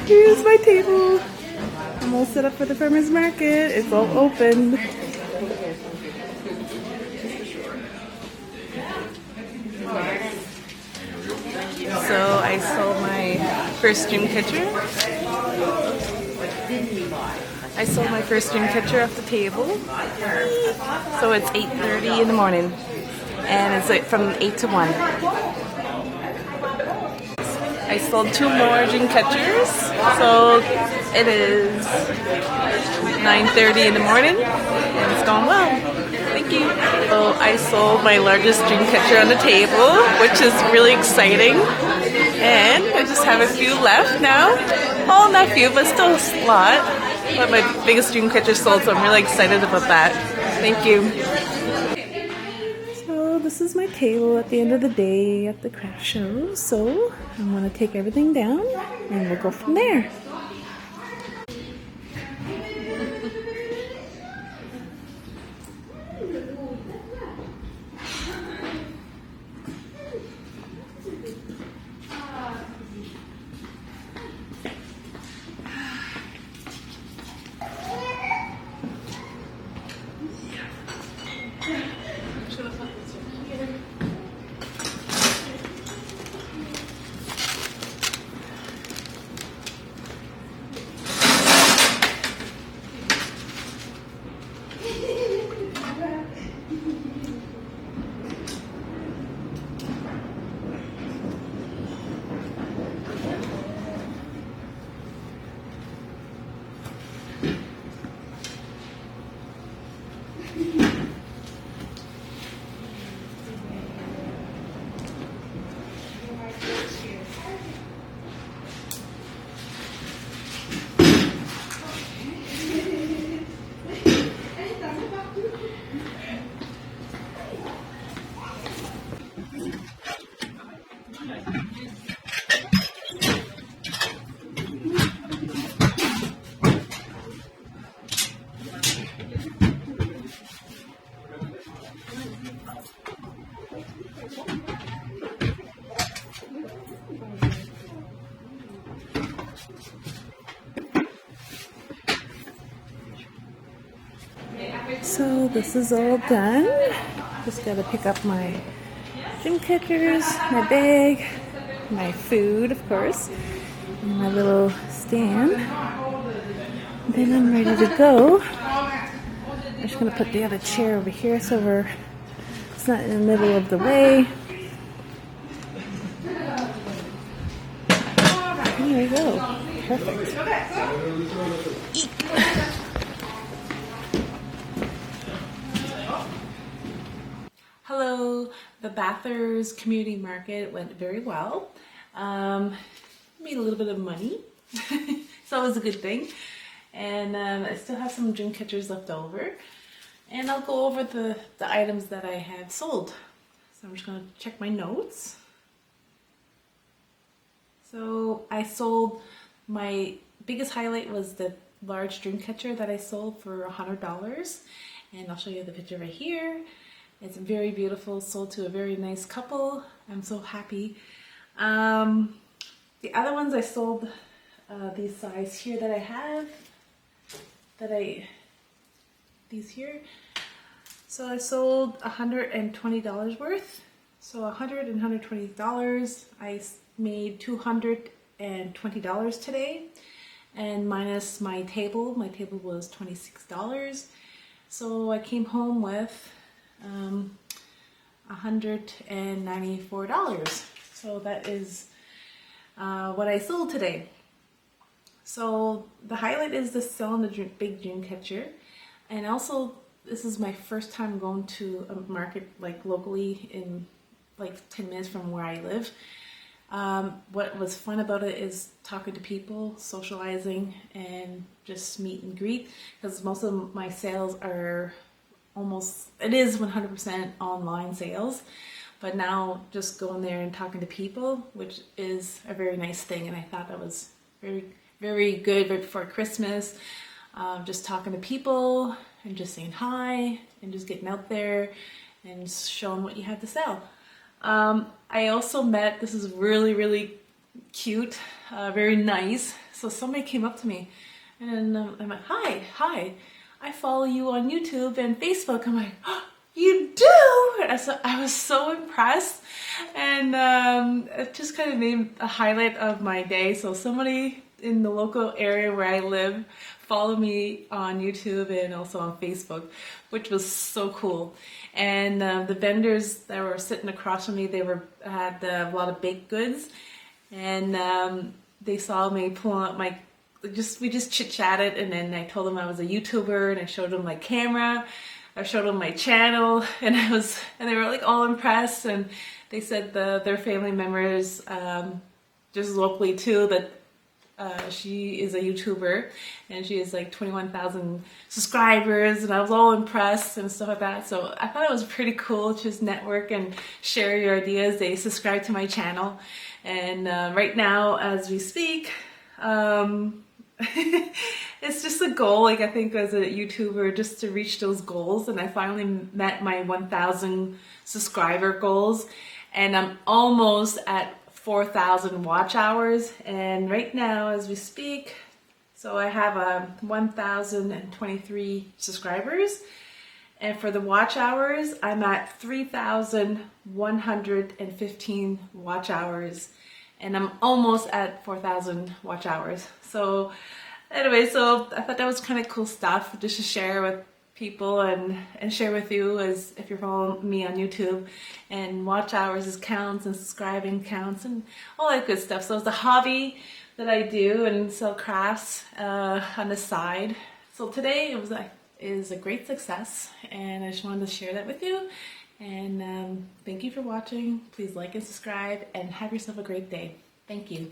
Here's my table. I'm all set up for the farmer's market. It's all open. So I sold my first dream catcher. Off the table. So it's 8:30 in the morning. And it's like from 8 to 1. I sold 2 more dream catchers. So it is 9:30 in the morning. And it's going well. Thank you. So I sold my largest dream catcher on the table, which is really exciting. And I just have a few left now. Well, not a few, but still a lot. But my biggest dream catcher sold, so I'm really excited about that. Thank you. So this is my table at the end of the day at the craft show. So I'm going to take everything down and we'll go from there. So this is all done. Just gotta pick up my dream catchers, my bag, my food, of course, and my little stand. And then I'm ready to go. I'm just gonna put the other chair over here so it's not in the middle of the way. There we go. Perfect. Eat. Hello, the Bathurst Community Market went very well. Made a little bit of money. It's always a good thing. And I still have some dream catchers left over. And I'll go over the items that I had sold. So I'm just going to check my notes. So I sold, my biggest highlight was the large dream catcher that I sold for $100. And I'll show you the picture right here. It's very beautiful, sold to a very nice couple. I'm so happy. The other ones I sold these size here that I have, these here. So I sold $120 worth. So $100 and $120. I made $220 today. And minus my table was $26. So I came home with $194. So that is what I sold today. So the highlight is the selling the big dream catcher, and also this is my first time going to a market like locally in like 10 minutes from where I live. What was fun about it is talking to people, socializing, and just meet and greet, because most of my sales are it is 100% online sales, but now just going there and talking to people, which is a very nice thing, and I thought that was very, very good right before Christmas. Just talking to people and just saying hi and just getting out there and showing what you have to sell. I also met, this is really, really cute, very nice. So somebody came up to me and I'm like, hi, I follow you on YouTube and Facebook. I'm like, oh, you do? And so I was so impressed, and it just kind of made a highlight of my day. So somebody in the local area where I live followed me on YouTube and also on Facebook, which was so cool. And the vendors that were sitting across from me, had a lot of baked goods, and they saw me pulling up we just chit-chatted, and then I told them I was a YouTuber, and I showed them my camera, I showed them my channel, and they were like all impressed, and they said their family members, just locally too, that she is a YouTuber, and she has like 21,000 subscribers, and I was all impressed and stuff like that. So I thought it was pretty cool to just network and share your ideas. They subscribe to my channel, and right now as we speak, it's just a goal, like I think as a YouTuber, just to reach those goals, and I finally met my 1,000 subscriber goals, and I'm almost at 4,000 watch hours, and right now as we speak, so I have 1,023 subscribers, and for the watch hours I'm at 3,115 watch hours, and I'm almost at 4,000 watch hours. So anyway, so I thought that was kind of cool stuff just to share with people and share with you, as if you're following me on YouTube, and watch hours counts and subscribing counts and all that good stuff. So it's a hobby that I do and sell crafts on the side. So today is a great success, and I just wanted to share that with you. And thank you for watching. Please like and subscribe, and have yourself a great day. Thank you.